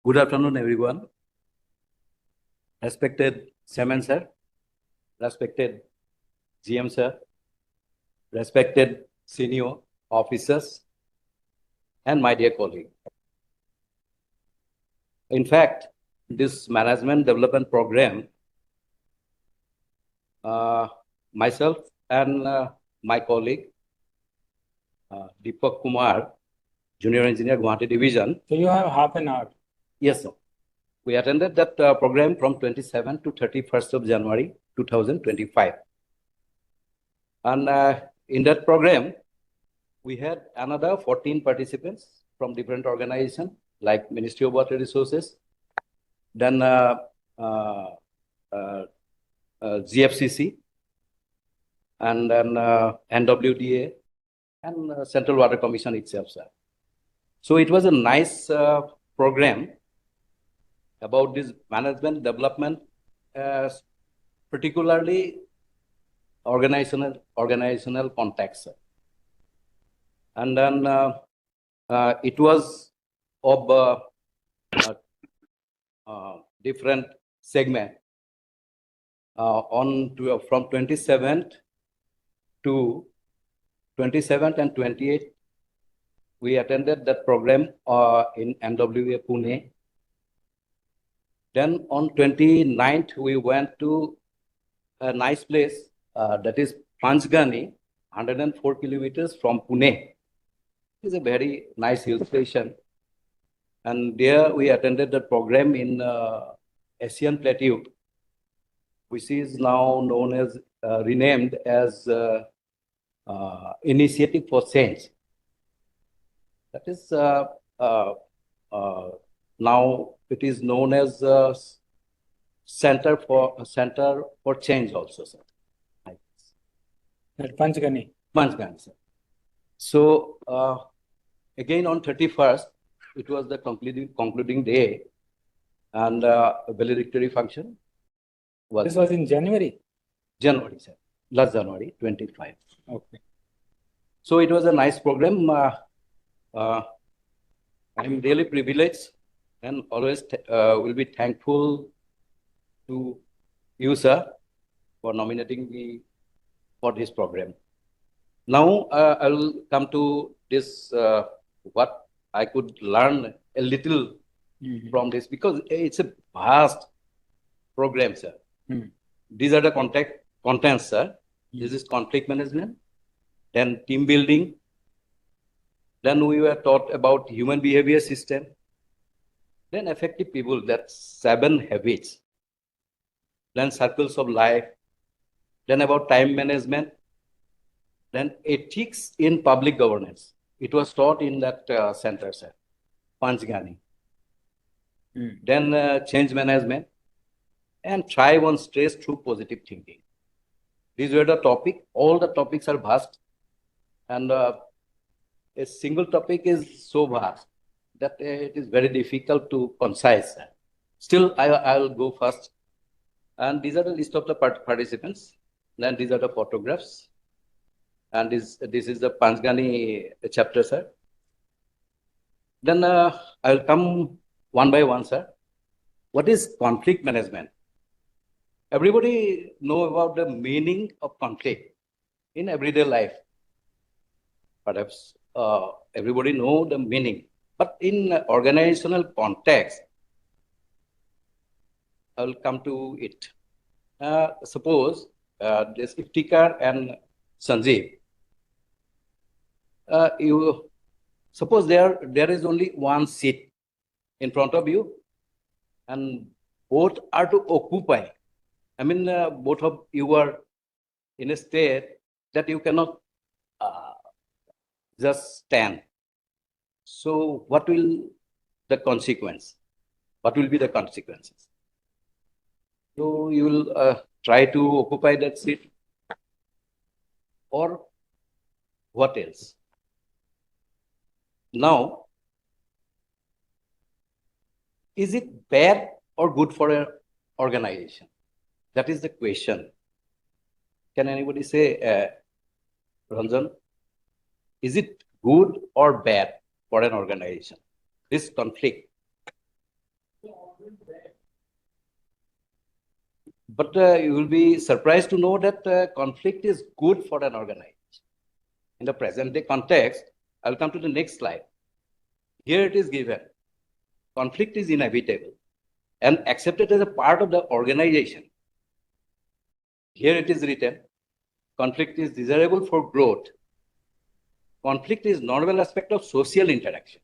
Good afternoon, everyone. Respected Chairman Sir, respected GM Sir, respected senior officers, and my dear colleague. In fact, this management development program, myself and my colleague, Deepak Kumar, Junior Engineer, Guwahati Division. So you have half an hour. Yes, sir. We attended that program from 27th to 31st of January 2025. And in that program, we had another 14 participants from different organizations like Ministry of Water Resources, then GFCC, and then NWDA, and Central Water Commission itself, sir. So it was a nice program about this management development, particularly organizational context, sir. And then it was of different segment from 27th to 27th and 28th. We attended that program in NWA Pune. Then on 29th, we went to a nice place that is Panchgani, 104 kilometers from Pune. It is a very nice hill station. And there we attended the program in Asian Plateau, which is now known as, renamed as Initiative for Change. That is now it is known as Center for Change also, sir. At Panchgani. Panchgani, sir. So again on 31st, it was the concluding day, and valedictory function was. This was in January? January, sir. Last January 25. Okay. So it was a nice program. I'm really privileged and always will be thankful to you, sir, for nominating me for this program. Now I will come to this, what I could learn a little from this, because it's a vast program, sir. These are the contents, sir. This is conflict management, then team building. Then we were taught about human behavior system. Then effective people, that's 7 habits. Then circles of life. Then about time management. Then ethics in public governance. It was taught in that center, sir, Panchgani. Then change management and thrive on stress through positive thinking. These were the topic. All the topics are vast, and a single topic is so vast that it is very difficult to concise. Still, I will go first. And these are the list of the participants. Then these are the photographs. And this is the Panchgani chapter, sir. Then I will come one by one, sir. What is conflict management? Everybody know about the meaning of conflict in everyday life. Perhaps everybody know the meaning, but in organizational context, I will come to it. Suppose this Iftikhar and Sanjeev. You suppose there is only one seat in front of you, and both are to occupy. I mean, both of you are in a state that you cannot just stand. So what will the consequence? What will be the consequences? So you will try to occupy that seat, or what else? Now, is it bad or good for an organization? That is the question. Can anybody say, Ranjan, is it good or bad for an organization, this conflict? But you will be surprised to know that conflict is good for an organization. In the present day context, I'll come to the next slide. Here it is given. Conflict is inevitable and accepted as a part of the organization. Here it is written, conflict is desirable for growth. Conflict is normal aspect of social interaction.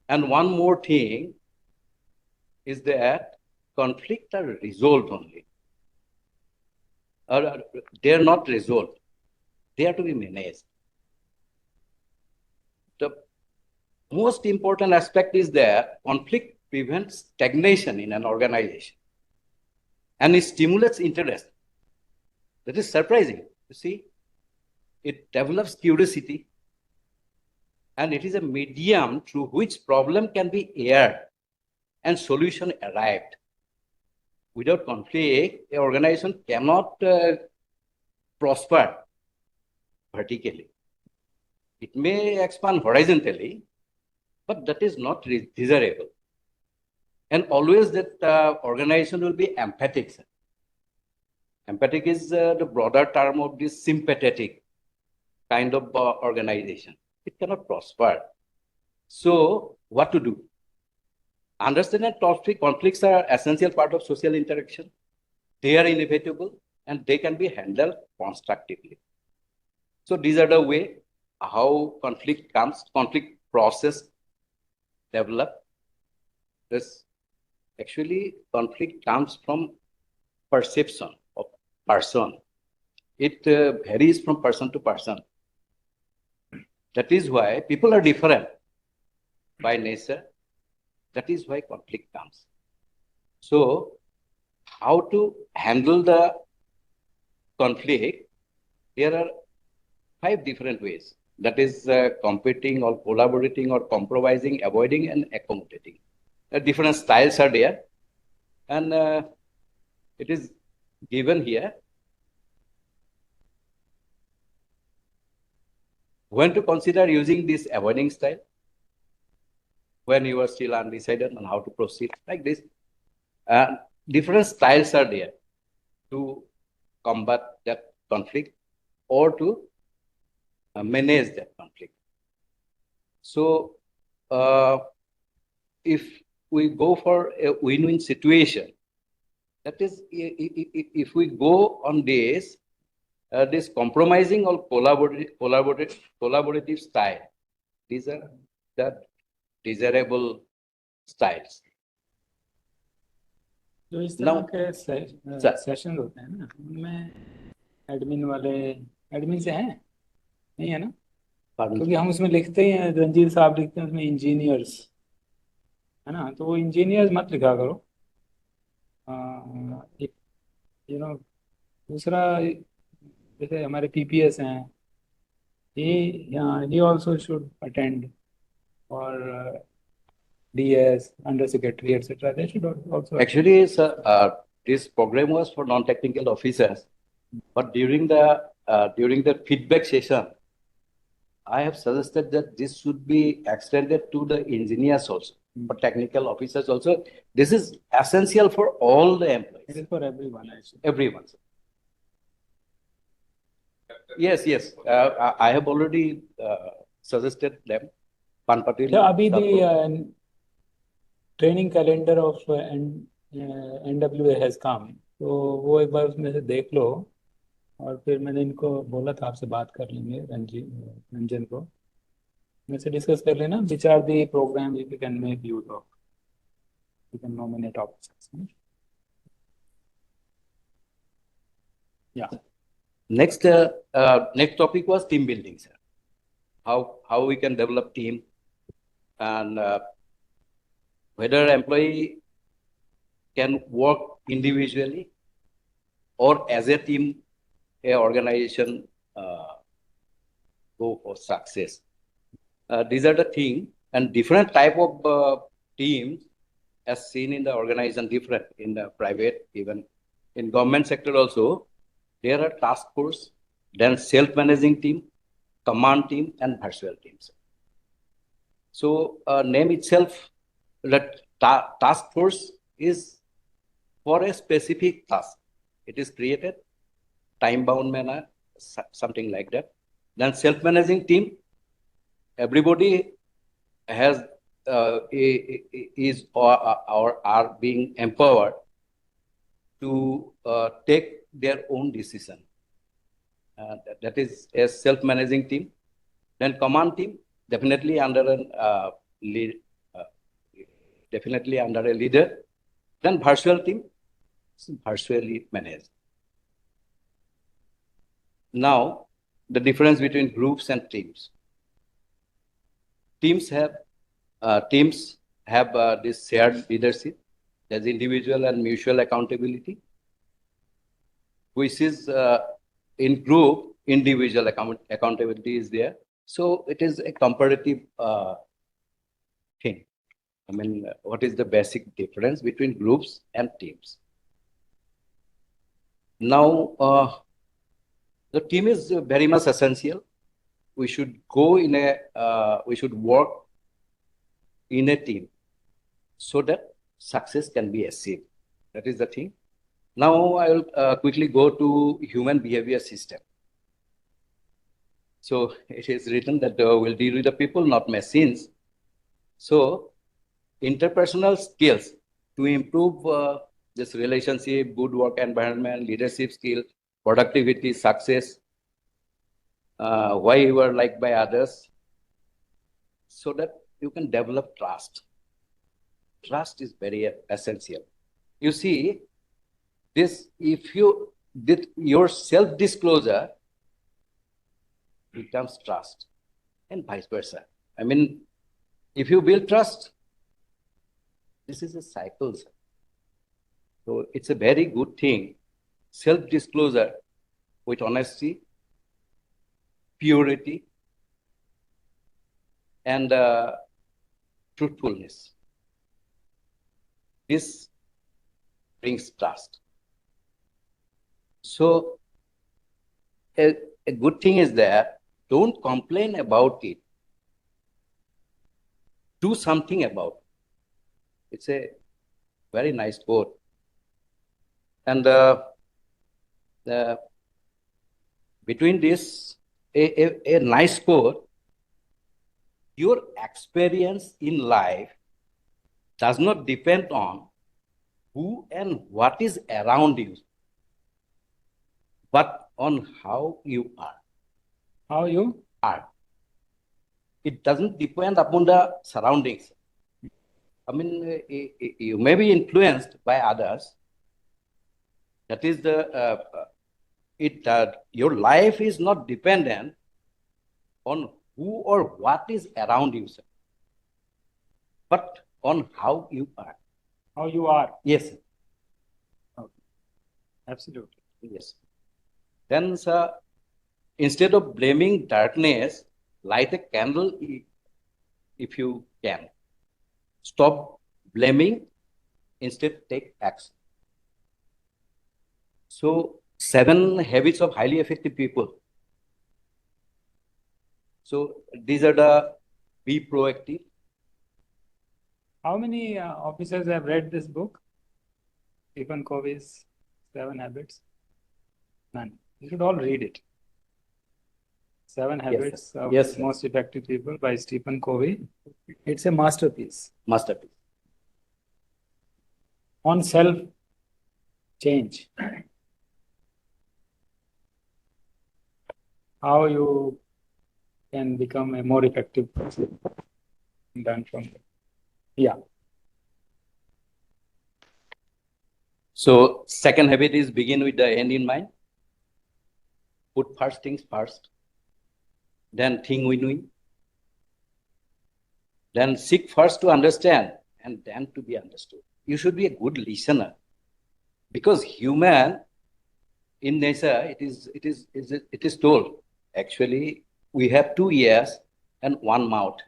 And one more thing is that conflicts are resolved only. They are not resolved. They are to be managed. The most important aspect is that conflict prevents stagnation in an organization and it stimulates interest. That is surprising. You see, it develops curiosity and it is a medium through which problem can be aired and solution arrived. Without conflict, an organization cannot prosper vertically. It may expand horizontally, but that is not desirable. And always that organization will be empathic. Empathic is the broader term of this sympathetic kind of organization. It cannot prosper. So what to do? Understand that conflicts are essential part of social interaction. They are inevitable and they can be handled constructively. So these are the way how conflict process develop. This actually conflict comes from perception of person. It varies from person to person. That is why people are different by nature. That is why conflict comes. So how to handle the conflict? There are 5 different ways. That is competing or collaborating or compromising, avoiding and accommodating. Different styles are there. And it is given here. When to consider using this avoiding style? When you are still undecided on how to proceed, like this. Different styles are there to combat that conflict or to manage that conflict. So if we go for a win-win situation, that is, if we go on this, this compromising or collaborative style, these are the desirable styles. जो इस तरह के session होते हैं ना, उनमें admin से हैं नहीं है ना? क्योंकि हम उसमें लिखते ही हैं, रंजीत साहब लिखते हैं उसमें इंजीनियर्स, है ना? तो वो इंजीनियर्स मत लिखा करो। एक दूसरा जैसे हमारे पीपीएस हैं, he also should attend, or DS, under secretary, etc. They should also. Actually, this program was for non-technical officers, but during the feedback session, I have suggested that this should be extended to the engineers also, for technical officers also. This is essential for all the employees. It is for everyone, actually. Everyone. Yes. I have already suggested them. So, अभी the training calendar of NWA has come. तो वो एक बार उसमें से देख लो, और फिर मैंने इनको बोला था आपसे बात कर लेंगे, रंजन को मेरे से डिस्कस कर लेना, which are the programs you can make use of. You can nominate officers. Yeah. Next topic was team building, sir. How we can develop team, and whether employee can work individually or as a team, a organization go for success. These are the things, and different type of teams as seen in the organization, different in the private, even in government sector also. There are task force, then self-managing team, command team, and virtual teams. So name itself The task force is for a specific task. It is created, time-bound manner, something like that. Then self-managing team, everybody has is or are being empowered to take their own decision. That is a self-managing team. Then command team, definitely under a lead, uh, definitely under a leader. Then virtual team, virtually managed. Now, the difference between groups and teams. Teams have this shared leadership. There's individual and mutual accountability, which is in group, individual accountability is there. So it is a comparative thing. I mean, what is the basic difference between groups and teams? Now, the team is very much essential. We should go in we should work in a team so that success can be achieved. That is the thing. Now I will quickly go to human behavior system. So it is written that we'll deal with the people, not machines. So interpersonal skills to improve this relationship, good work environment, leadership skill, productivity, success, why you are liked by others, so that you can develop trust. Trust is very essential. You see, this if you did your self-disclosure becomes trust, and vice versa. I mean, if you build trust, this is a cycle. So it's a very good thing. Self-disclosure with honesty, purity, and truthfulness. This brings trust. So a good thing is that don't complain about it. Do something about it. It's a very nice quote. And between this, a nice quote, your experience in life does not depend on who and what is around you, but on how you are. How you are. It doesn't depend upon the surroundings. I mean, you may be influenced by others. That is your life is not dependent on who or what is around you, sir, but on how you are. How you are. Yes. Okay. Absolutely. Yes. Then, sir, instead of blaming darkness, light a candle if you can. Stop blaming, instead take action. So 7 habits of highly effective people. So these are the be proactive. How many officers have read this book? Stephen Covey's 7 Habits? None. You should all read it. 7 Habits of Most Effective People by Stephen Covey. It's a masterpiece. Masterpiece. On self-change. How you can become a more effective person. Done from there. Yeah. So second habit is begin with the end in mind. Put first things first. Then think win-win. Then seek first to understand and then to be understood. You should be a good listener, because human in nature it is told actually we have 2 ears and 1 mouth.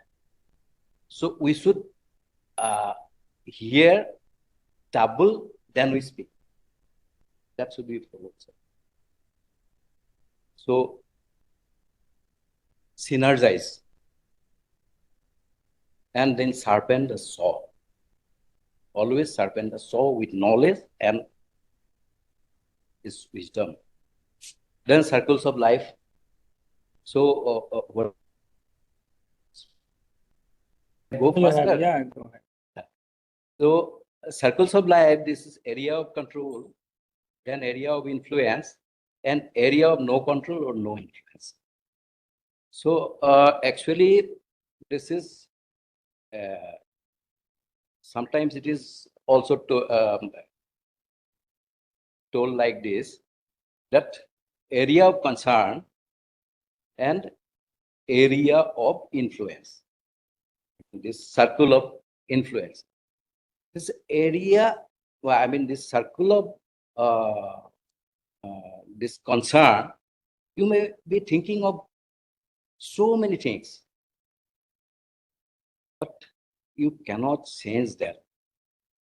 So we should hear double, then we speak. That should be followed. So synergize and then sharpen the saw. always sharpen the saw with knowledge and his wisdom. Then circles of life. So what go faster? Yeah, go ahead. So circles of life, this is area of control, then area of influence, and area of no control or no influence. So actually, this is sometimes it is also told like this, that area of concern and area of influence, this circle of influence. This area, well, I mean, this circle of this concern, you may be thinking of so many things, but you cannot change that.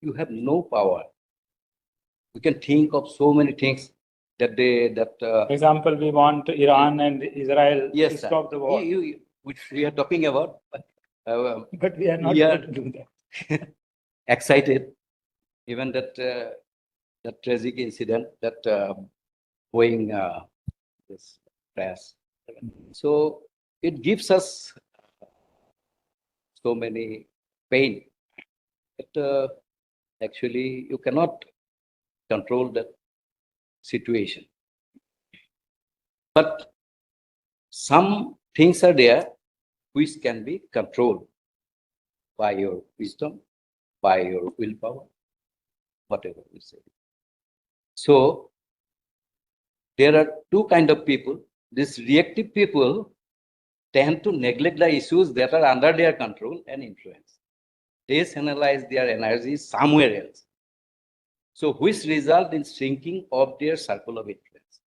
You have no power. You can think of so many things that For example, we want Iran and Israel yes, to sir. stop the war. Which we are talking about, But we are not we are able to do that. excited. Even that tragic incident, that Boeing this crash. So it gives us so many pain. But actually, you cannot control that situation. But some things are there which can be controlled by your wisdom, by your willpower, whatever you say. So there are two kind of people. These reactive people tend to neglect the issues that are under their control and influence. They channelize their energy somewhere else. So which result in shrinking of their circle of influence.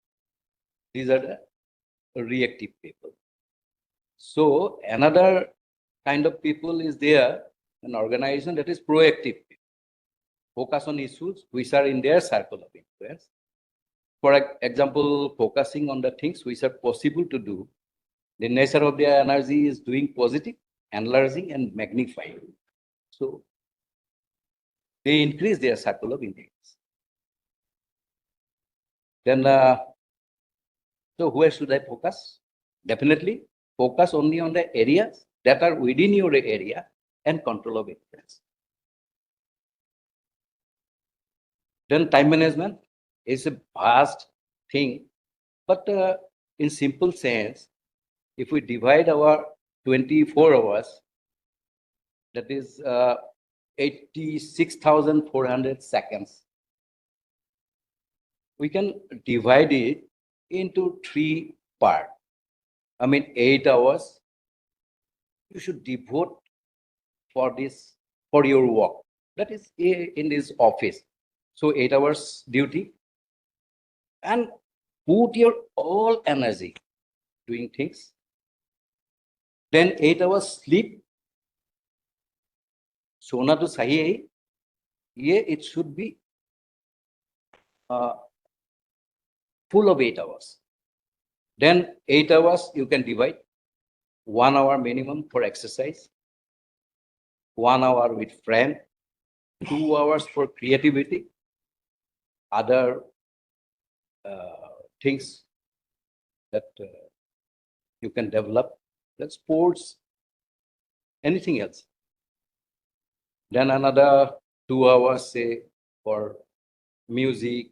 These are the reactive people. So another kind of people is there, an organization that is proactive. Focus on issues which are in their circle of influence. For example, focusing on the things which are possible to do. The nature of their energy is doing positive, enlarging, and magnifying. So they increase their circle of influence. Then, so where should I focus? Definitely focus only on the areas that are within your area and control of influence. Then time management is a vast thing, but in simple sense, if we divide our 24 hours, that is 86,400 seconds, we can divide it into three parts. I mean, 8 hours you should devote for this, for your work. That is in this office. So 8 hours duty, and put your all energy doing things. Then 8 hours sleep. सोना तो सही है, ये it should be full of 8 hours. Then 8 hours you can divide. 1 hour minimum for exercise, 1 hour with friend, 2 hours for creativity, other things that you can develop, like sports, anything else. Then another 2 hours, say, for music,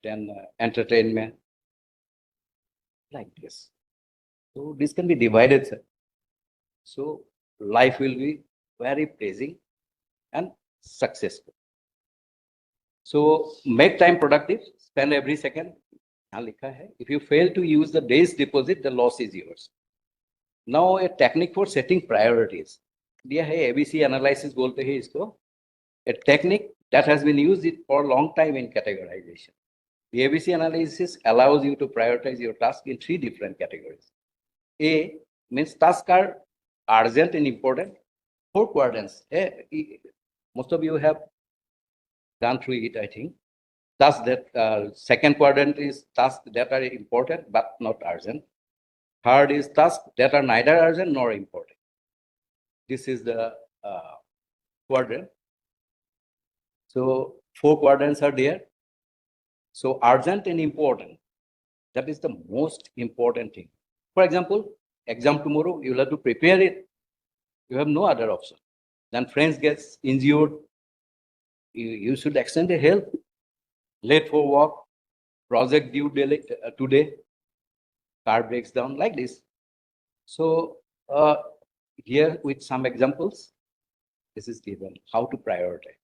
then entertainment, like this. So this can be divided, sir. So life will be very pleasing and successful. So make time productive, spend every second. If you fail to use the day's deposit, the loss is yours. Now a technique for setting priorities. दिया है ABC analysis बोलते हैं इसको. A technique that has been used for a long time in categorization. The ABC analysis allows you to prioritize your task in 3 different categories. A means tasks are urgent and important. 4 quadrants. Most of you have gone through it, I think. Tasks that second quadrant is tasks that are important but not urgent. Third is tasks that are neither urgent nor important. This is the quadrant. So 4 quadrants are there. So urgent and important. That is the most important thing. For example, exam tomorrow, you will have to prepare it. You have no other option. Then friends gets injured. You should extend a help. Late for work, project due today, car breaks down like this. So here with some examples, this is given how to prioritize.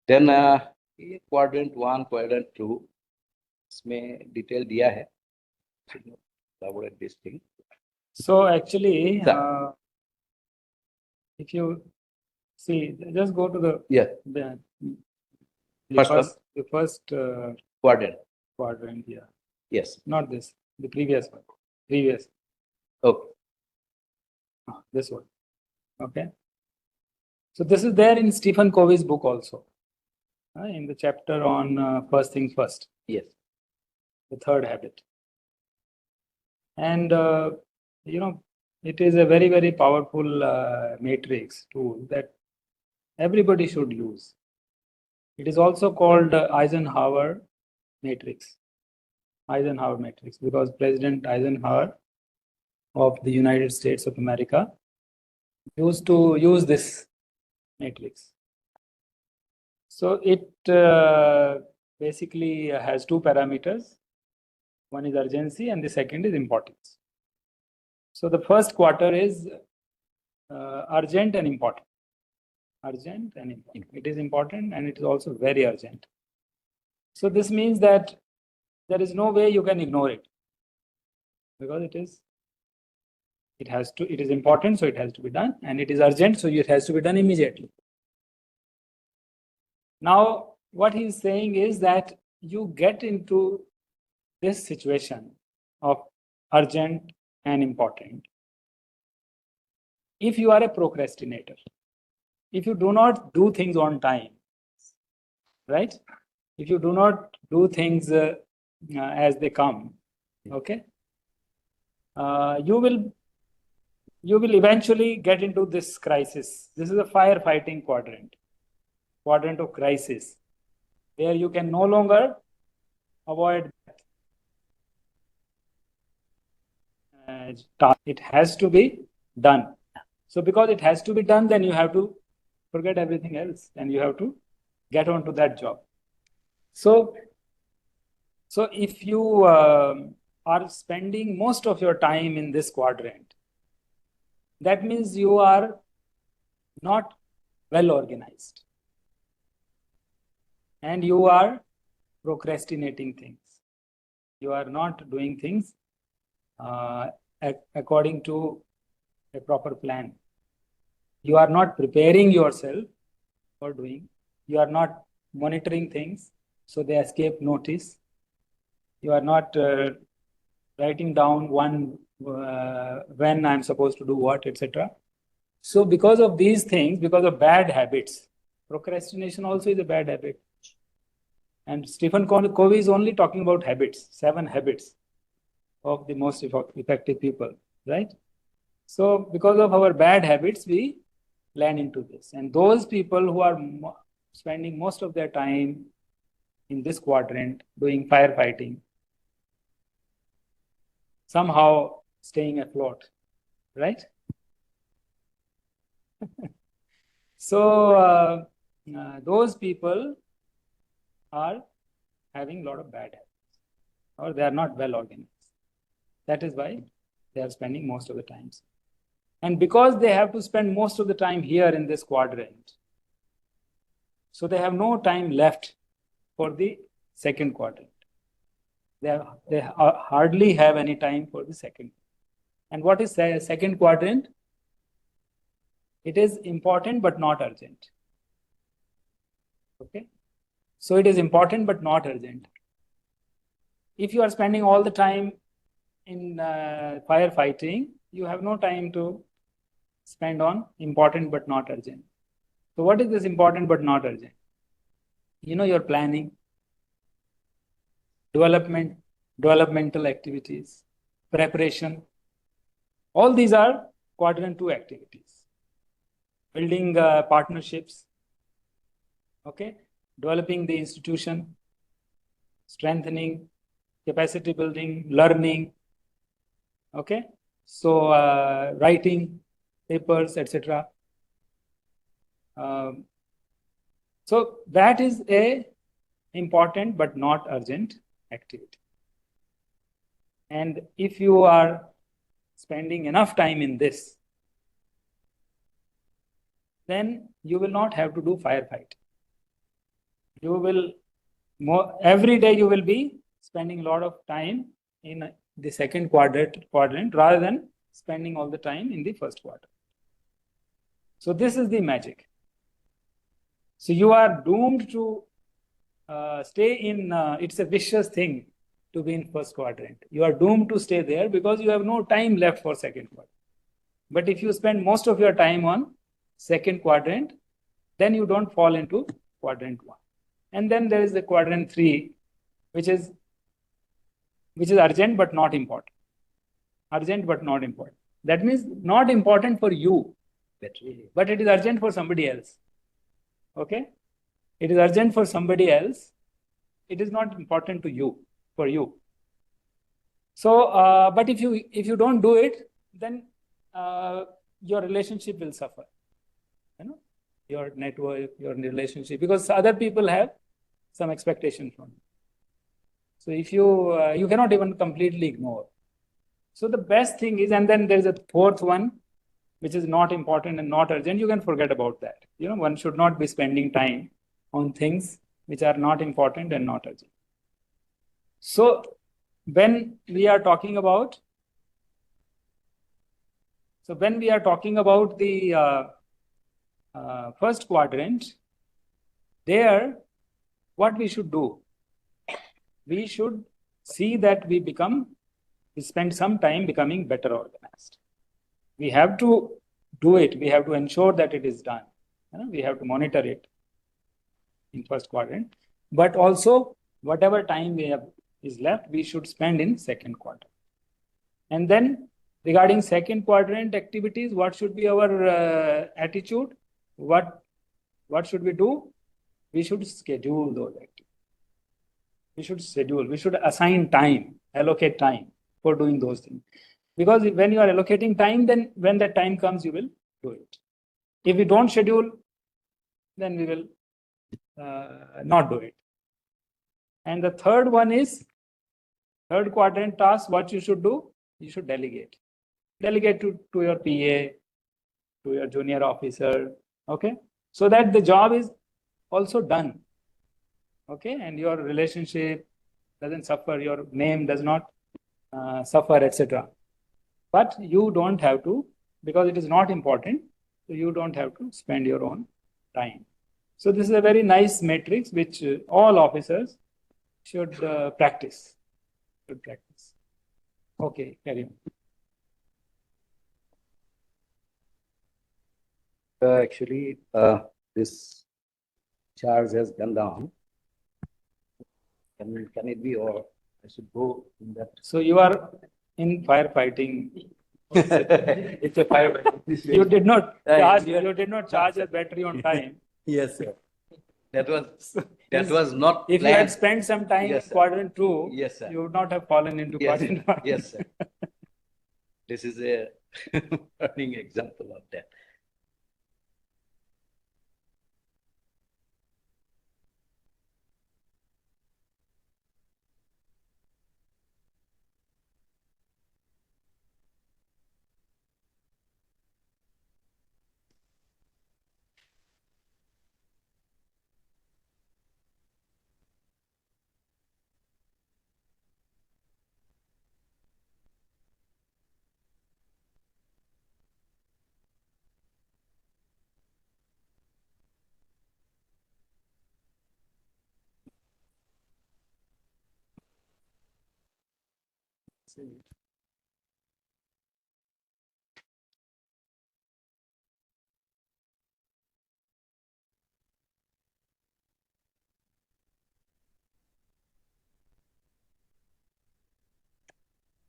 Then quadrant 1, quadrant 2, इसमें detail दिया है. Elaborate this thing. So actually, if you see, just go to the first quadrant here. Yes. Not this, the previous one. Previous. Okay. This one. Okay. So this is there in Stephen Covey's book also, in the chapter on first thing first. Yes. The third habit. And you know, it is a very, very powerful matrix tool that everybody should use. It is also called Eisenhower matrix. Eisenhower matrix, because President Eisenhower of the United States of America used to use this matrix. So it basically has 2 parameters. One is urgency and the second is importance. So the first quarter is urgent and important. Urgent and important. It is important and it is also very urgent. So this means that there is no way you can ignore it, because it is important, so it has to be done, and it is urgent, so it has to be done immediately. Now, what he is saying is that you get into this situation of urgent and important if you are a procrastinator, if you do not do things on time, right? If you do not do things as they come, okay, you will eventually get into this crisis. This is a firefighting quadrant of crisis, where you can no longer avoid task. It has to be done. So because it has to be done, then you have to forget everything else and you have to get on to that job. So if you are spending most of your time in this quadrant, that means you are not well organized and you are procrastinating things. You are not doing things according to a proper plan. You are not preparing yourself for doing. You are not monitoring things so they escape notice. You are not writing down when I'm supposed to do what, etc. So because of these things, because of bad habits, procrastination also is a bad habit. And Stephen Covey is only talking about habits, 7 habits of the most effective people, right? So because of our bad habits, we land into this. And those people who are spending most of their time in this quadrant doing firefighting, somehow staying afloat, right? So those people are having a lot of bad habits, or they are not well organized. That is why they are spending most of the time. And because they have to spend most of the time here in this quadrant, so they have no time left for the second quadrant. They hardly have any time for the second. And what is the second quadrant? It is important but not urgent. Okay? So it is important but not urgent. If you are spending all the time in firefighting, you have no time to spend on important but not urgent. So what is this important but not urgent? You know, your planning, developmental activities, preparation. All these are quadrant 2 activities. Building partnerships, Okay, developing the institution, strengthening, capacity building, learning. Okay, so writing papers, etc. So that is a important but not urgent activity. And if you are spending enough time in this, then you will not have to do firefight. You will every day you will be spending a lot of time in the second quadrant rather than spending all the time in the first quadrant. So this is the magic. So you are doomed to stay in, it's a vicious thing to be in first quadrant. You are doomed to stay there because you have no time left for second quadrant. But if you spend most of your time on second quadrant, then you don't fall into quadrant 1. And then there is the quadrant 3, which is urgent but not important. Urgent but not important. That means not important for you, but it is urgent for somebody else. Okay? It is urgent for somebody else. It is not important to you, for you. So, but if you don't do it, then your relationship will suffer. You know, your network, your relationship, because other people have some expectation from you. So if you cannot even completely ignore. So the best thing is, and then there is a fourth one, which is not important and not urgent. You can forget about that. You know, one should not be spending time on things which are not important and not urgent. So when we are talking about, the first quadrant, there, what we should do? We should see that we spend some time becoming better organized. We have to do it. We have to ensure that it is done. We have to monitor it in first quadrant. But also, whatever time we have is left, we should spend in second quadrant. And then, regarding second quadrant activities, what should be our attitude? What should we do? We should schedule those activities. We should assign time, allocate time for doing those things. Because when you are allocating time, then when that time comes, you will do it. If we don't schedule, then we will not do it. And the third one is, third quadrant task, what you should do? You should delegate. Delegate to your PA, to your junior officer, okay? So that the job is also done. Okay, and your relationship doesn't suffer, your name does not suffer, etc. But you don't have to, because it is not important, so you don't have to spend your own time. So this is a very nice matrix which all officers should practice. Okay, carry on. Actually, this charge has gone down. Can it be, or I should go in that? So you are in firefighting. It's a firefighting. You did not charge your battery on time. Yes, sir. That was not if planned. You had spent some time Yes, in quadrant 2, yes, sir. You would not have fallen into quadrant 1. Yes, sir. This is a learning example of that.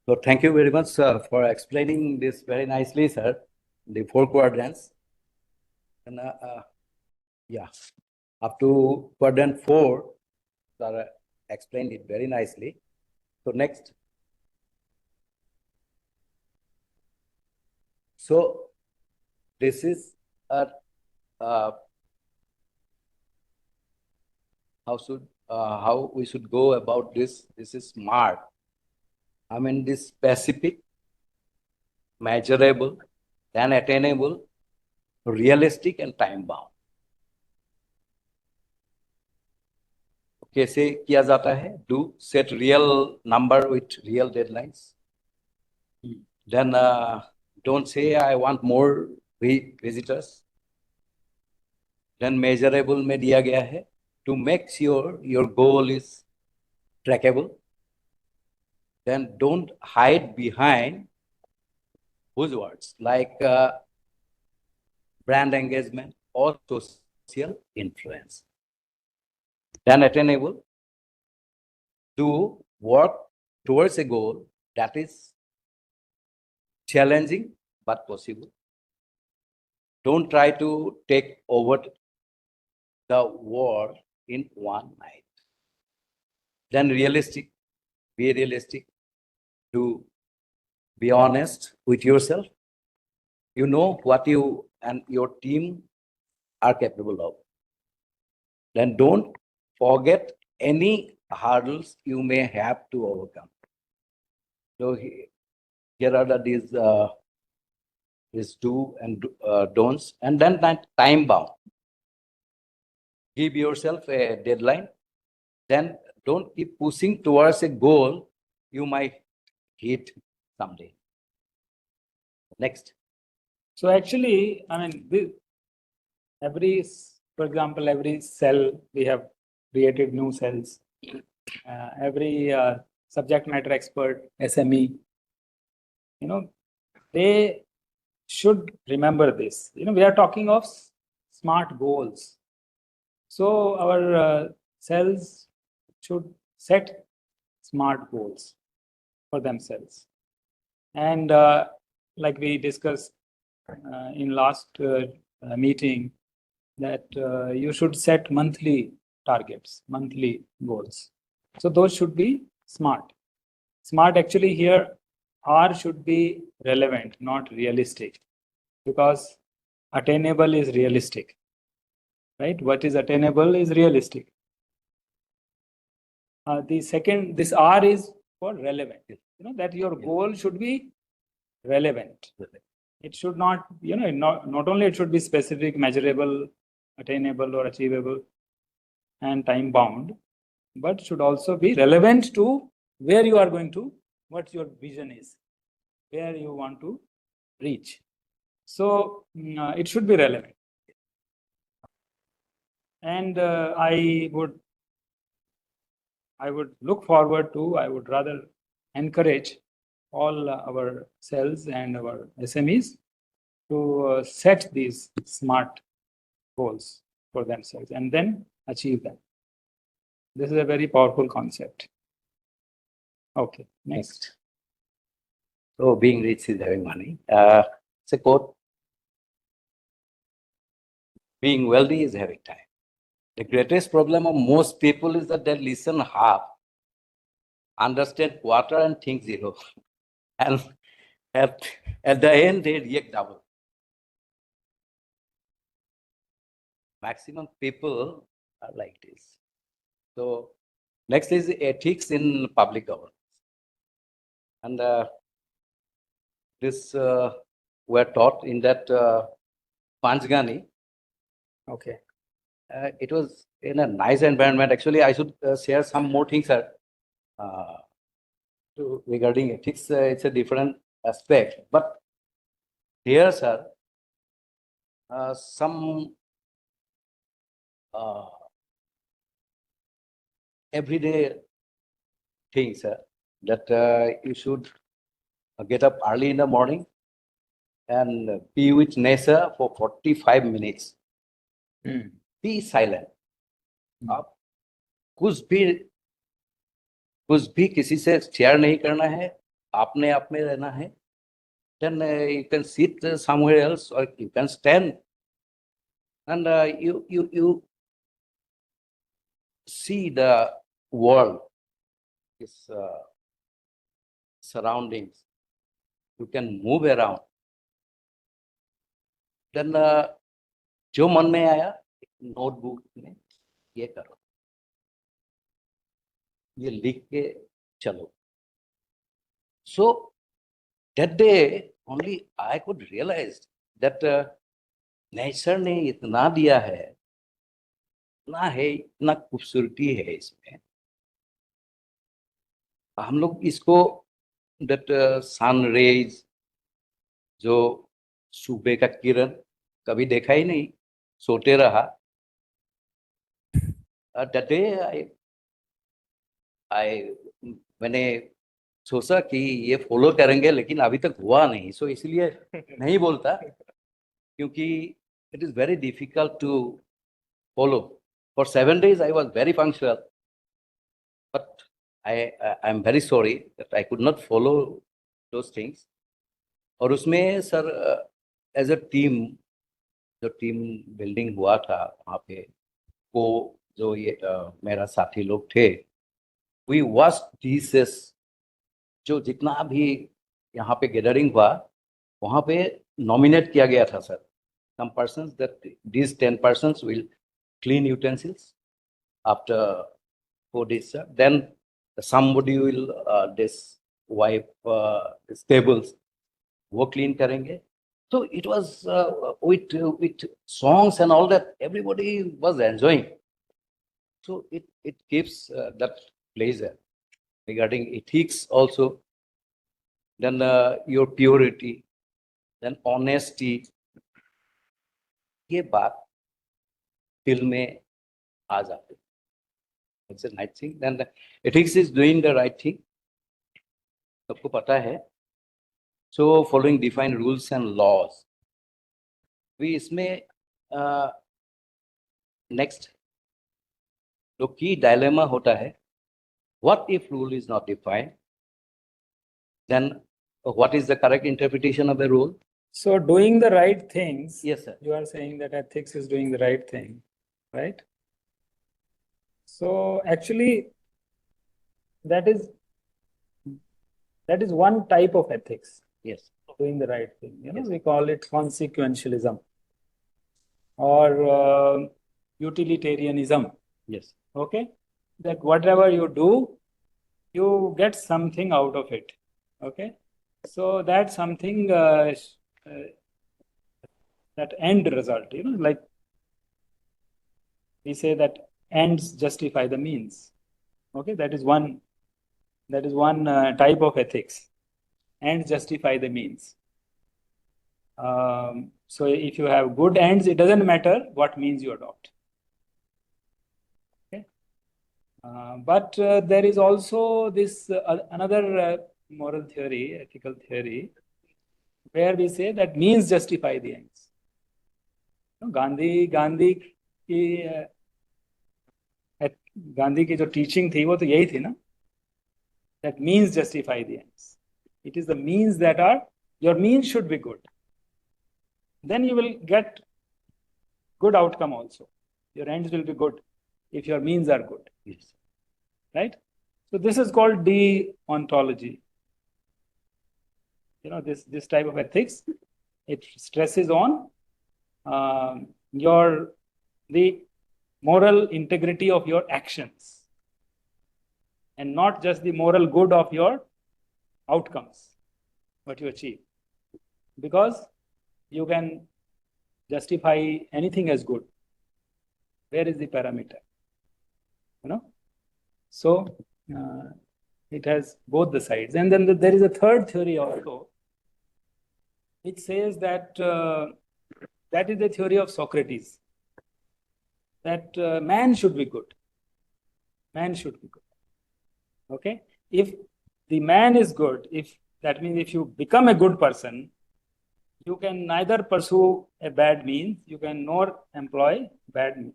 So thank you very much, sir, for explaining this very nicely, sir, the 4 quadrants. And yeah, Up to quadrant 4, Sarah explained it very nicely. So next. So this is a how we should go about this. This is SMART. I mean, this specific, measurable, then attainable, realistic, and time bound. कैसे किया जाता है? Do set real number with real deadlines. Then don't say I want more visitors. Then measurable में दिया गया है to make sure your goal is trackable. Then don't hide behind buzzwords like brand engagement or social influence. Then attainable, to work towards a goal that is challenging but possible. Don't try to take over the world in one night. Then realistic, be realistic, to be honest with yourself. You know what you and your team are capable of. Then don't forget any hurdles you may have to overcome. So here are these do and don'ts, and then that time bound. Give yourself a deadline. Then don't keep pushing towards a goal you might hit someday. Next. So actually, I mean, for example, every cell we have created new cells. Every subject matter expert, SME, they should remember this. We are talking of smart goals. So our cells should set smart goals for themselves. And like we discussed in last meeting, that you should set monthly targets, monthly goals. So those should be smart. Smart actually here, R should be relevant, not realistic, because attainable is realistic, right? What is attainable is realistic. The second, this R is for relevant. That your goal should be relevant. It should not, not only it should be specific, measurable, attainable or achievable, and time bound, but should also be relevant to where you are going to, what your vision is, where you want to reach. So it should be relevant. And I would look forward to, I would rather encourage all our cells and our SMEs to set these SMART goals for themselves and then achieve them. This is a very powerful concept. Okay, next. So being rich is having money. It's a quote. Being wealthy is having time. The greatest problem of most people is that they listen half, understand quarter, and think zero. And at the end, they react double. Maximum people are like this. So next is ethics in public governance. And this were taught in that Panchgani. Okay. It was in a nice environment. Actually, I should share some more things, sir. Regarding ethics, it's a different aspect. But here, sir, some everyday things that you should get up early in the morning and be with nature for 45 minutes. Be silent. आप कुछ भी किसी से share नहीं करना है, अपने आप में रहना है. Then you can sit somewhere else or you can stand and you see the world, its surroundings, you can move around, then जो मन में आया नोटबुक में ये करो, ये लिख के चलो. So that day only I could realize that nature ने इतना दिया है, इतना है, इतना खूबसूरती है इसमें. हम लोग इसको that सन रेज, जो सुबह का किरण कभी देखा ही नहीं, सोते रहा. That day मैंने सोचा कि ये फॉलो करेंगे, लेकिन अभी तक हुआ नहीं. सो इसलिए नहीं बोलता, क्योंकि it is very difficult to follow. For 7 days I was very functional, but I'm very sorry that I could not follow those things. और उसमें सर एज अ टीम, जो टीम बिल्डिंग हुआ था वहाँ पे, वो जो ये मेरा साथी लोग थे, वी वॉच थीसिस, जो जितना भी यहाँ पे गैदरिंग हुआ वहाँ पे नॉमिनेट किया गया था sir. Some persons that these 10 persons will clean utensils after 4 days, sir. Then somebody will this wipe these tables, वो clean करेंगे. So it was with songs and all that, everybody was enjoying. So it gives that pleasure. Regarding ethics also, then your purity, then honesty, ये बात दिल में आ जाती है. It's a nice thing. Then the ethics is doing the right thing, सबको पता है. So following defined rules and laws. भी इसमें next जो की dilemma होता है, what if rule is not defined? Then what is the correct interpretation of the rule? So doing the right things. Yes, sir. You are saying that ethics is doing the right thing, right? So actually, that is one type of ethics. Yes. Doing the right thing. Yes. We call it consequentialism or utilitarianism. Yes. Okay, that whatever you do, you get something out of it. Okay, so that's something that end result. Like we say that ends justify the means. Okay, that is one type of ethics. Ends justify the means. So if you have good ends, it doesn't matter what means you adopt. Okay, but there is also this another moral theory, ethical theory, where we say that means justify the ends. Gandhi की जो teaching थी वो तो यही थी ना, that means justify the ends. It is the means that are, your means should be good. Then you will get good outcome also. Your ends will be good if your means are good. Yes. Right? So this is called deontology. This type of ethics, it stresses on the moral integrity of your actions and not just the moral good of your outcomes, what you achieve. Because you can justify anything as good. Where is the parameter? So it has both the sides. And then there is a third theory also, which says that that is the theory of Socrates, that man should be good. Man should be good. Okay? If the man is good, that means if you become a good person, you can neither pursue a bad means, you can nor employ bad means.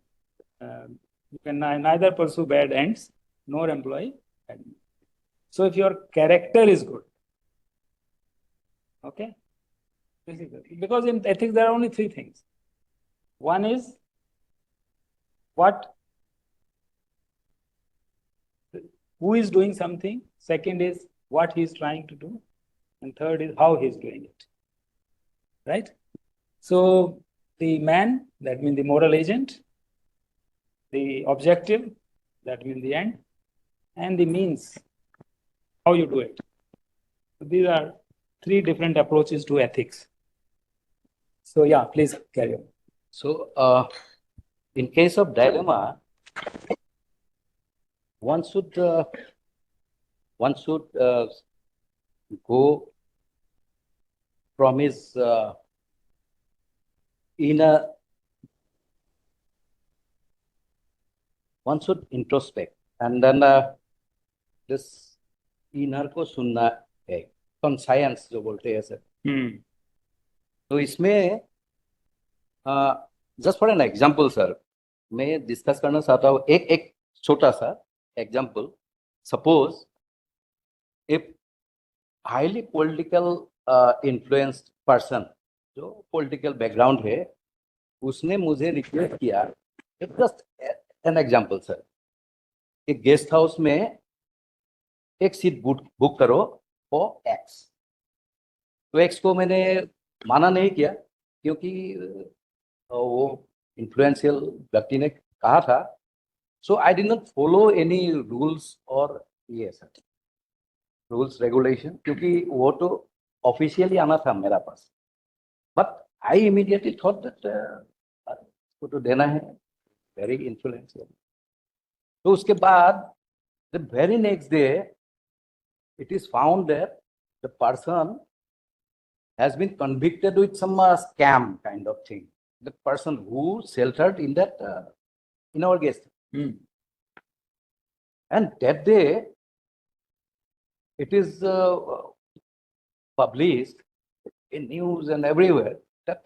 You can neither pursue bad ends nor employ bad means. So if your character is good, okay, because in ethics there are only three things. One is what who is doing something, second is what he is trying to do, and third is how he is doing it. Right? So the man, that means the moral agent, the objective, that means the end, and the means, how you do it. So these are three different approaches to ethics. So yeah, please carry on. So, in case of dilemma, one should go from his inner. One should introspect, and then this inner को सुनना है, conscience जो बोलते हैं sir. तो इसमें just for an example sir, मैं discuss करना चाहता हूँ एक छोटा सा example. Suppose if highly political influenced person जो पॉलिटिकल बैकग्राउंड है, उसने मुझे रिक्वेस्ट किया, जस्ट एन एग्जाम्पल सर, एक गेस्ट हाउस में एक सीट बुक करो फॉर एक्स. तो एक्स को मैंने माना नहीं किया क्योंकि वो इन्फ्लुएंशियल व्यक्ति ने कहा था. So I did not follow any rules और ये सर रूल्स रेगुलेशन, क्योंकि वो तो ऑफिशियली आना था मेरा पास. But I immediately thought that उसको तो देना है, वेरी इन्फ्लुएंशियल. तो उसके बाद the very next day it is found that the person has been convicted with some scam kind of thing. The person who sheltered in that in our guest, and that day it is published in news and everywhere that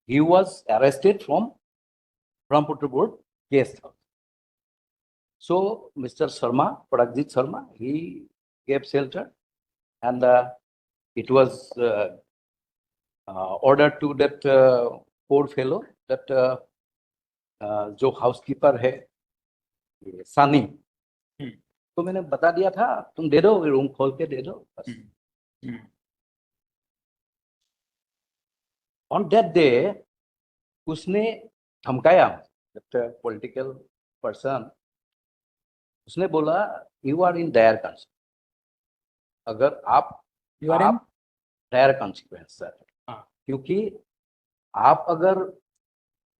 he was arrested from Brahmputra guest house. So Mr. Sarma, Paragjit Sarma, he gave shelter, and it was ordered to that poor fellow, that जो housekeeper है सानी, तो मैंने बता दिया था तुम दे दो, रूम खोल के दे दो बस. ऑन दैट डे उसने धमकाया, दैट पॉलिटिकल पर्सन. उसने बोला you are in dire condition, अगर आप डायर कॉन्सिक्वेंस सर, क्योंकि आप अगर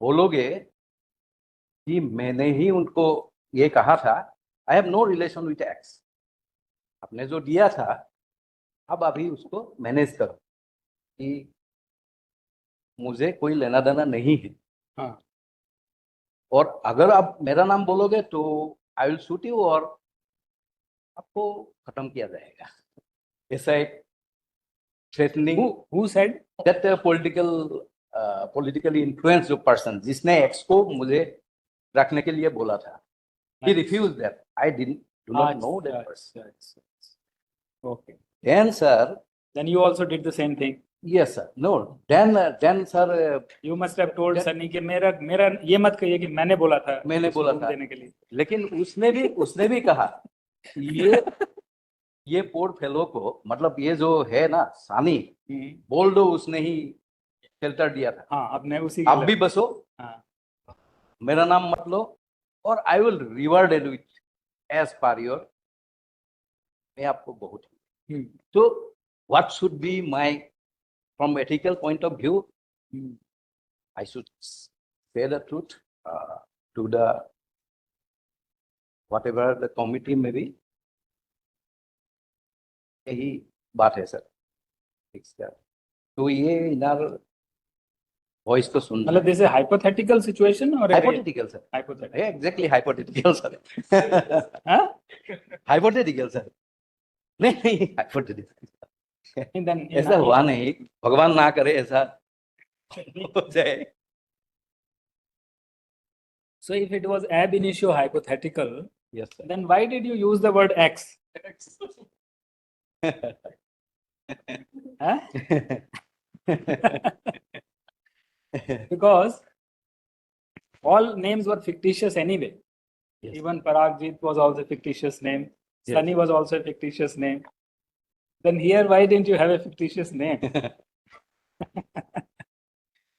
बोलोगे कि मैंने ही उनको ये कहा था, I have no relation with X, आपने जो दिया था अब अभी उसको मैनेज करो, कि मुझे कोई लेना देना नहीं है. और अगर आप मेरा नाम बोलोगे तो आई विल शूट यू और आपको खत्म किया जाएगा. ऐसा एक threatening. Who said that politically influenced person जिसने एक्स को मुझे रखने के लिए बोला था, he refused that. I do not know that person. Okay. Then sir, then you also did the same thing. Yes sir. No, then sir, you must have told Sunny कि मेरा ये मत कहिए कि मैंने बोला था देने के लिए. लेकिन उसने भी कहा ये पोर फेलो को, मतलब ये जो है ना सानी, बोल दो उसने ही शेल्टर दिया था. अब मैं उसी आप भी बसो, मेरा नाम मत लो, और I will reward with as per your, मैं आपको बहुत. तो what should be my from ethical point of view, I should say the truth to the whatever the committee में भी. यही बात है सर. तो ये इनर वॉइस को सुनना, मतलब दिस इज हाइपोथेटिकल सिचुएशन और hypothetical sir. Hypothetical, exactly hypothetical sir. Hypothetical sir. नहीं हाइपोथेटिकल. ऐसा हुआ नहीं, भगवान ना करे ऐसा हो जाए. So if it was ab initio hypothetical, yes sir, then why did you use the word X? Because all names were fictitious anyway. Yes. Even Paragjit was also a fictitious name. Yes. Sunny was also a fictitious name. Then here, why didn't you have a fictitious name?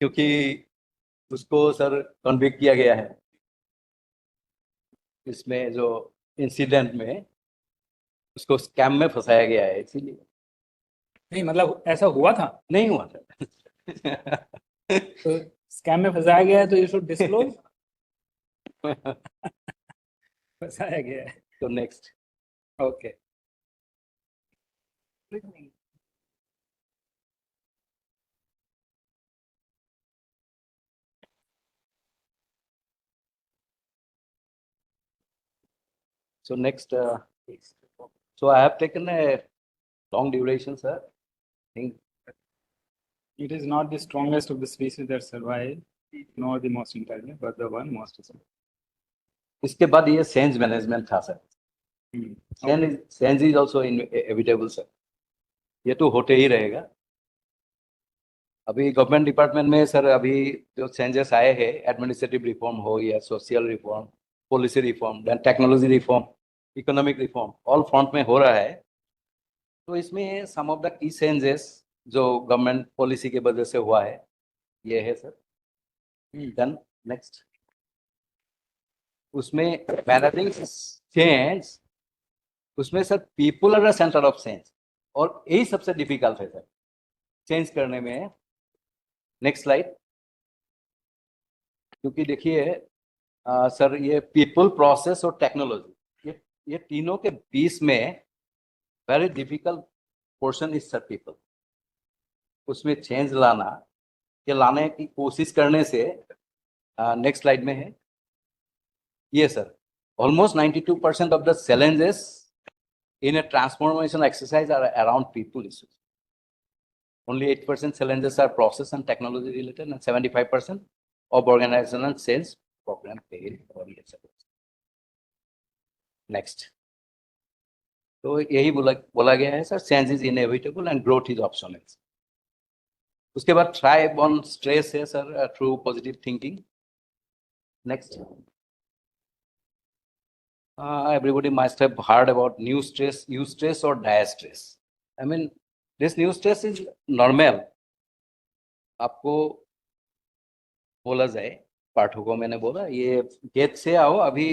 क्योंकि उसको sir convict किया गया है इसमें जो incident में उसको scam में फंसाया गया है इसीलिए नहीं मतलब ऐसा हुआ था नहीं हुआ था तो स्कैम में फंसाया गया है तो यू शुड डिस्क्लोज फंसाया गया है तो next okay so next so I have taken a long duration sir I think it is not the strongest of the species that survive nor the most intelligent but the one most intelligent इसके बाद ये sense management था sir sense is also inevitable sir ये तो होते ही रहेगा अभी government department में सर अभी जो चेंजेस आए हैं एडमिनिस्ट्रेटिव रिफॉर्म हो या social reform policy reform then technology reform economic reform all front में हो रहा है तो इसमें some of the key changes जो गवर्नमेंट पॉलिसी की वजह से हुआ है ये है सर देन नेक्स्ट उसमें मैनेजिंग चेंज उसमें sir people are the centre of change और यही सबसे डिफिकल्ट है सर चेंज करने में नेक्स्ट स्लाइड क्योंकि देखिए सर ये पीपल प्रोसेस और टेक्नोलॉजी ये तीनों के बीच में very difficult portion is sir people उसमें चेंज लाने की कोशिश करने से नेक्स्ट स्लाइड में है ये sir almost 92% of the challenges in a transformation exercise are around people issues. Only 8% challenges are process and technology related and 75% of organization and sales program fail or etc. Next. तो यही बोला गया है sir change is inevitable and growth is optional उसके बाद thrive on stress है sir through positive thinking next everybody must have heard about new stress, eustress or distress. I mean, this new stress is normal. आपको बोला जाए पाठकों मैंने बोला ये गेट से आओ अभी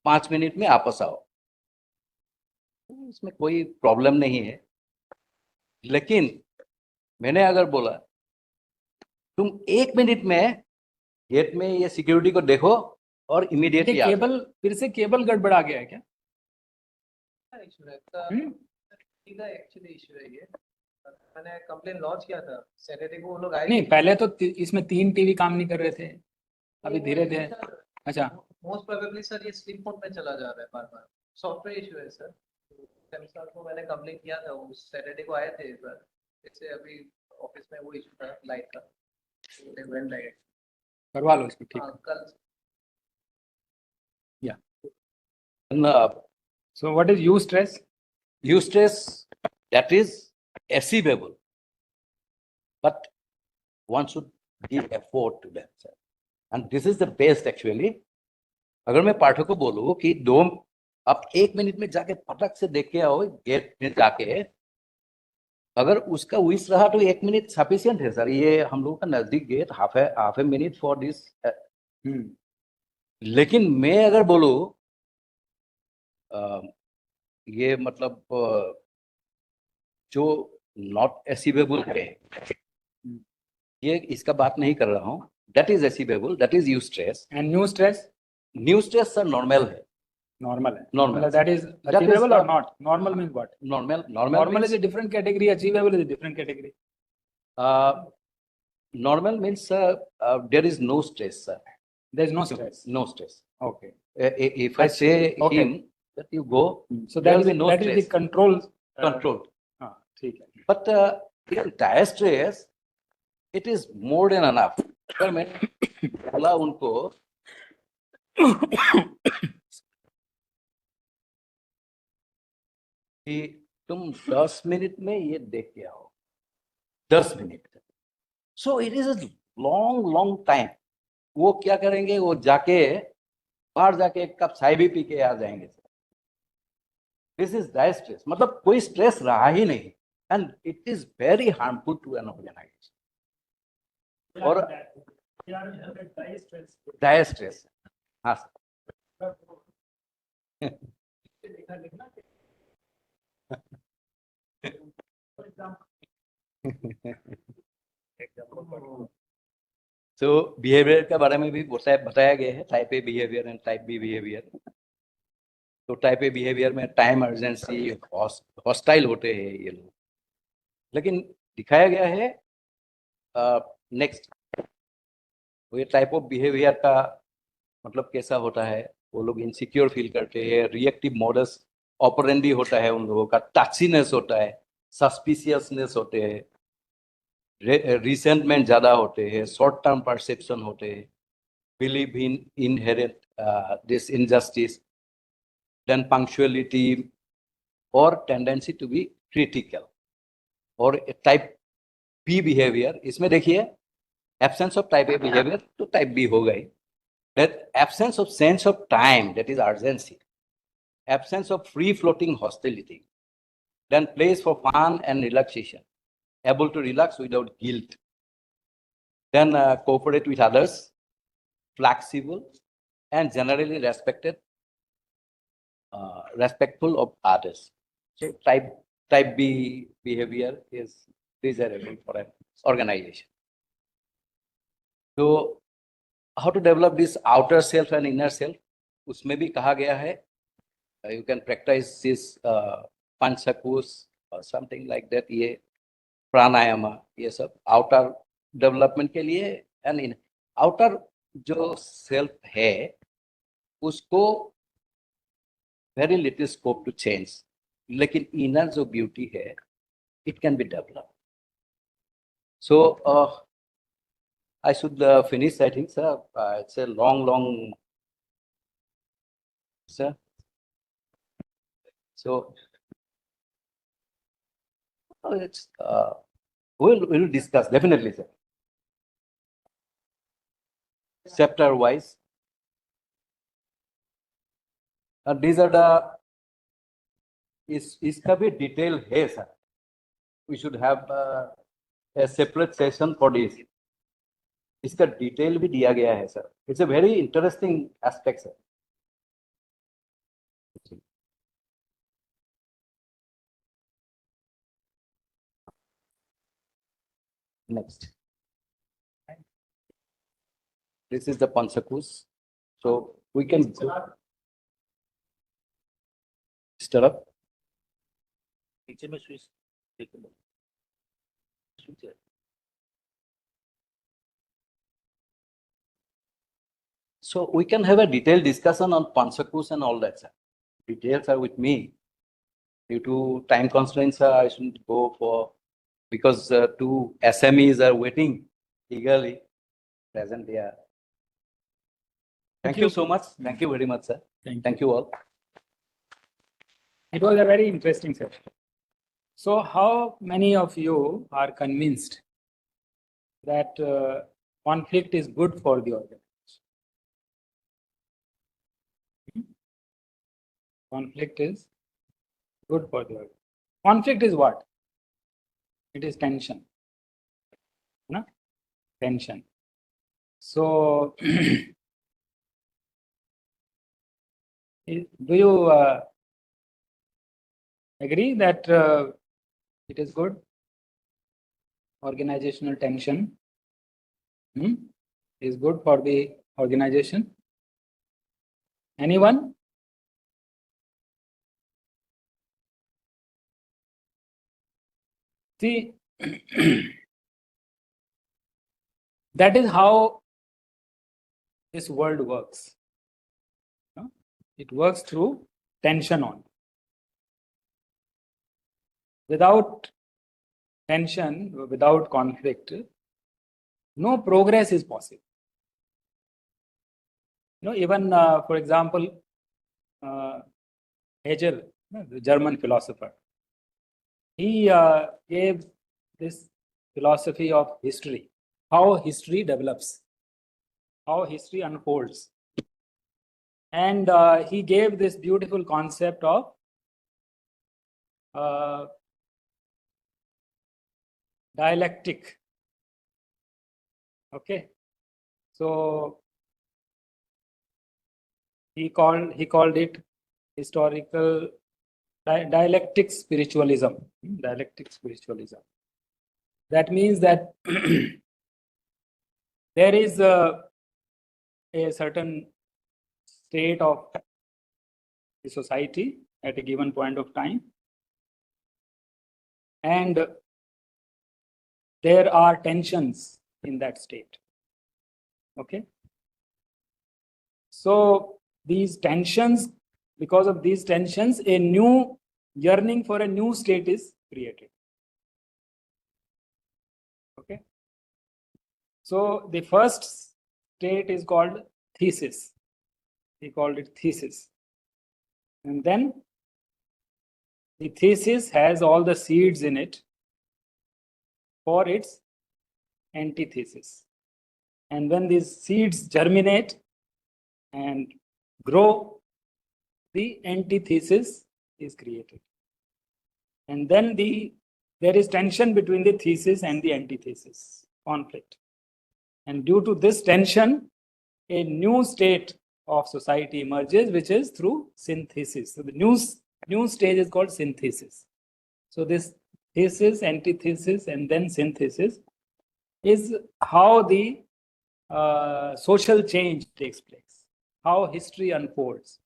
5 मिनट में वापस आओ इसमें कोई प्रॉब्लम नहीं है लेकिन मैंने अगर बोला तुम 1 मिनट में गेट में ये सिक्योरिटी को देखो और इमीडिएटली केबल फिर से केबल गड़बड़ा गया है क्या इशू है सीधा एक्चुअली इशू है ये मैंने कंप्लेन लॉन्च किया था सैटरडे को वो लोग आए नहीं पहले तो इसमें 3 टीवी काम नहीं कर रहे थे अभी धीरे धीरे अच्छा मोस्ट प्रोबेबली सर ये स्लीप मोड में चला जा रहा है बार बार सॉफ्टवेयर इशू है सर सैमसंग को मैंने कंप्लेन किया था वो सैटरडे को आए थे एक बार इससे अभी ऑफिस में वो इशू था लाइट का लाइट करवा लो इसको ठीक कल so what is eustress eustress that is achievable but one should give effort to themselves and this is the best actually अगर मैं पाठक को बोलूं कि आप 1 मिनट में जाके फटक से देख के आओ गेट में जाके अगर उसका विश रहा तो 1 मिनट सफिशिएंट है सर ये हम लोगों का नजदीक gate half a minute for this लेकिन मैं अगर बोलूं ये मतलब जो नॉट अचीवेबल है ये इसका बात नहीं कर रहा हूँ that is achievable that is eustress and new stress sir normal है normal normal that is achievable or not normal means what normal is a different category achievable is a different category normal means there is no stress sir there is no stress okay if I say him that you go so that is no that is the controlled ठीक है but in distress it is more than enough अगर मैंने बोला उनको कि तुम 10 minute में ये देख के आओ 10 minute so it is a long time वो क्या करेंगे, वो जाके बाहर जाके एक कप चाय भी पी के आ जाएंगे। दिस इज डायर स्ट्रेस, मतलब कोई स्ट्रेस रहा ही नहीं, and it is very harmful to an organisation. और डायर स्ट्रेस, हाँ तो बिहेवियर के बारे में भी बताया गया है, type A behaviour and type B behaviour. तो टाइप ए बिहेवियर में टाइम अर्जेंसी, हॉस्टाइल होते हैं ये लोग, लेकिन दिखाया गया है नेक्स्ट, ये टाइप ऑफ बिहेवियर का मतलब कैसा होता है, वो लोग इनसिक्योर फील करते हैं, रिएक्टिव मॉडस ऑपरेंडी होता है उन लोगों का, टचीनेस होता है, सस्पिशियसनेस होते हैं, रिसेंटमेंट ज्यादा होते हैं, शॉर्ट टर्म परसेप्शन होते हैं, believe in inherent this injustice, then punctuality और टेंडेंसी टू बी क्रिटिकल। और टाइप बी बिहेवियर, इसमें देखिए absence of type A behaviour तो टाइप बी हो गई, that absence of sense of time, that is urgency, absence of free floating hostility, then place for fun and relaxation, able to relax without guilt, then cooperate with others, flexible and generally respectful of others. So type B behavior is desirable for an organization. So how to develop this outer self and inner self, उसमें भी कहा गया है, you can practice this panchakosh or something like that, ये प्राणायाम, ये सब outer development के लिए। एंड इन आउटर जो सेल्फ है उसको very little scope to change, लेकिन इनर जो ब्यूटी है it can be develop. So I should finish, I think, sir. It's a long, sir. So, it's we'll discuss definitely, sir. Chapter wise, these are the इसका भी detail है sir, we should have a separate session for this. इसका detail भी दिया गया है sir, it's a very interesting aspect sir. Next, this is the Panchakosh, so we can start up. नीचे में स्विच देखो, स्विच है। So we can have a detailed discussion on Panchakosh and all that, sir. Details are with me. Due to time constraints, sir, I shouldn't go for, because two SMEs are waiting eagerly present here. Thank you so much. Thank you very much, sir. Thank you all. It was a very interesting session. So how many of you are convinced that conflict is good for the organization? Conflict is good for the organization. Conflict is what? It is tension. No? Tension. So do you agree that it is good? Organizational tension is good for the organization. Anyone? See, that is how this world works. No? It works through tension on. Without tension, without conflict, no progress is possible. Even for example, Hegel, the German philosopher, he gave this philosophy of history, how history develops. how history unfolds. And he gave this beautiful concept of dialectic. Okay, so he called it historical dialectic spiritualism. Dialectic spiritualism. That means that there is a certain state of the society at a given point of time, and there are tensions in that state. Okay, so these tensions, because of these tensions, a new yearning for a new state is created. Okay, so the first state is called thesis. He called it thesis. And then the thesis has all the seeds in it for its antithesis. And when these seeds germinate and grow, the antithesis is created. And then there is tension between the thesis and the antithesis, conflict. And due to this tension, a new state of society emerges, which is through synthesis. So the new stage is called synthesis. So this thesis, antithesis, and then synthesis is how the social change takes place, how history unfolds.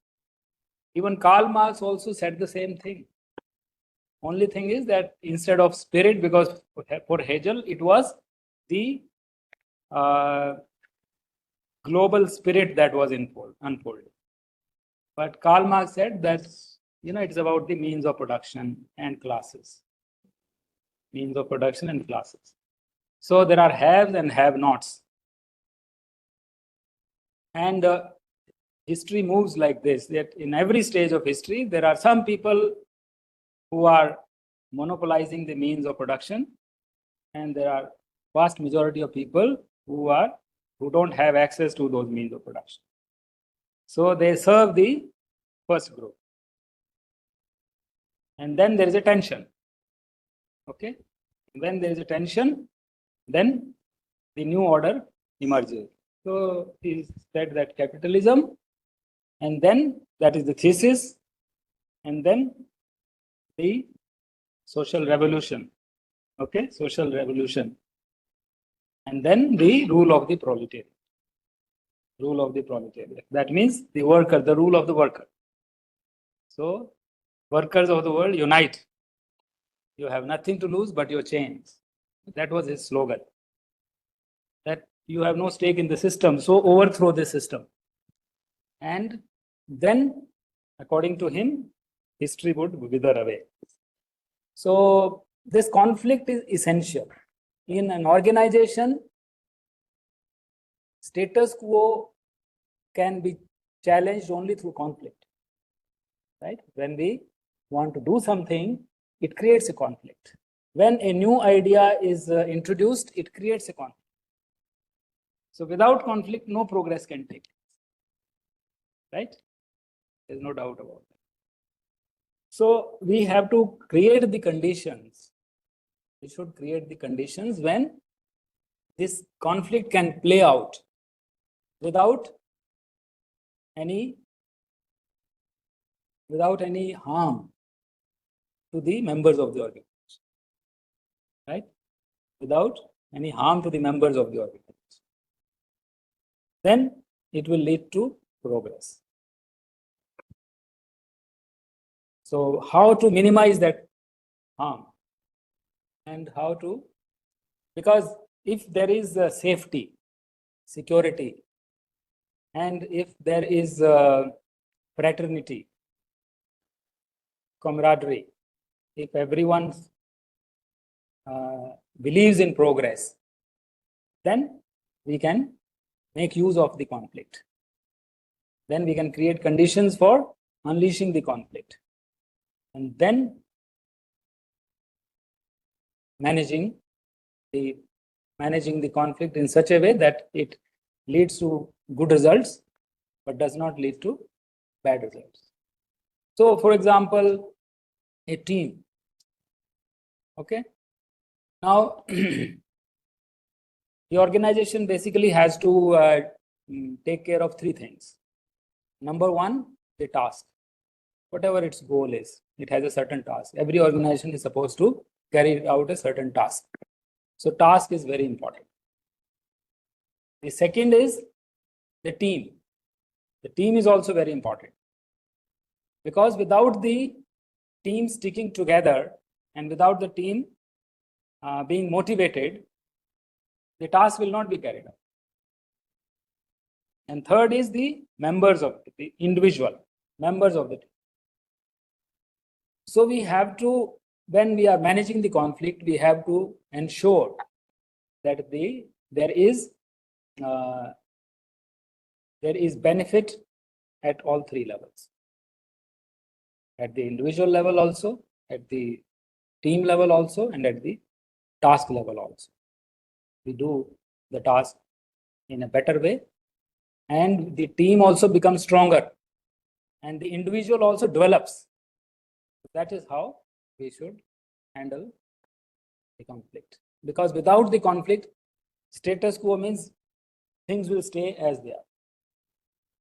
Even Karl Marx also said the same thing. Only thing is that instead of spirit, because for Hegel it was the global spirit that was unfolding. But Karl Marx said that it's about the means of production and classes. Means of production and classes. So there are haves and have-nots. And history moves like this, that in every stage of history, there are some people who are monopolizing the means of production, and there are vast majority of people who don't have access to those means of production. So they serve the first group. And then there is a tension. Okay? When there is a tension, then the new order emerges. So he said that capitalism, and then that is the thesis, and then the social revolution. Okay, social revolution. And then the rule of the proletariat. Rule of the proletariat. That means the worker, the rule of the worker. So workers of the world, unite. You have nothing to lose but your chains. That was his slogan. That you have no stake in the system, so overthrow the system. And then, according to him, history would wither away. So this conflict is essential. In an organization, status quo can be challenged only through conflict. Right? When we want to do something, it creates a conflict. When a new idea is introduced, it creates a conflict. So without conflict, no progress can take place. Right? There's no doubt about that. So we have to create the conditions. We should create the conditions when this conflict can play out without any harm to the members of the organization. Right? Without any harm to the members of the organization. Then it will lead to progress. So how to minimize that harm, and how to, because if there is safety, security, and if there is fraternity, camaraderie, if everyone believes in progress, then we can make use of the conflict. Then we can create conditions for unleashing the conflict. And then managing the conflict in such a way that it leads to good results, but does not lead to bad results. So, for example, a team. Okay. Now, the organization basically has to take care of three things. Number one, the task. Whatever its goal is, it has a certain task. Every organization is supposed to carry out a certain task. So, task is very important. The second is the team. The team is also very important, because without the team sticking together and without the team being motivated, the task will not be carried out. And third is the members of the individual members of the team. So we have to, when we are managing the conflict, we have to ensure that there is benefit at all three levels. At the individual level also, at the team level also, and at the task level also. We do the task in a better way, and the team also becomes stronger, and the individual also develops. That is how we should handle the conflict. Because without the conflict, status quo means things will stay as they are.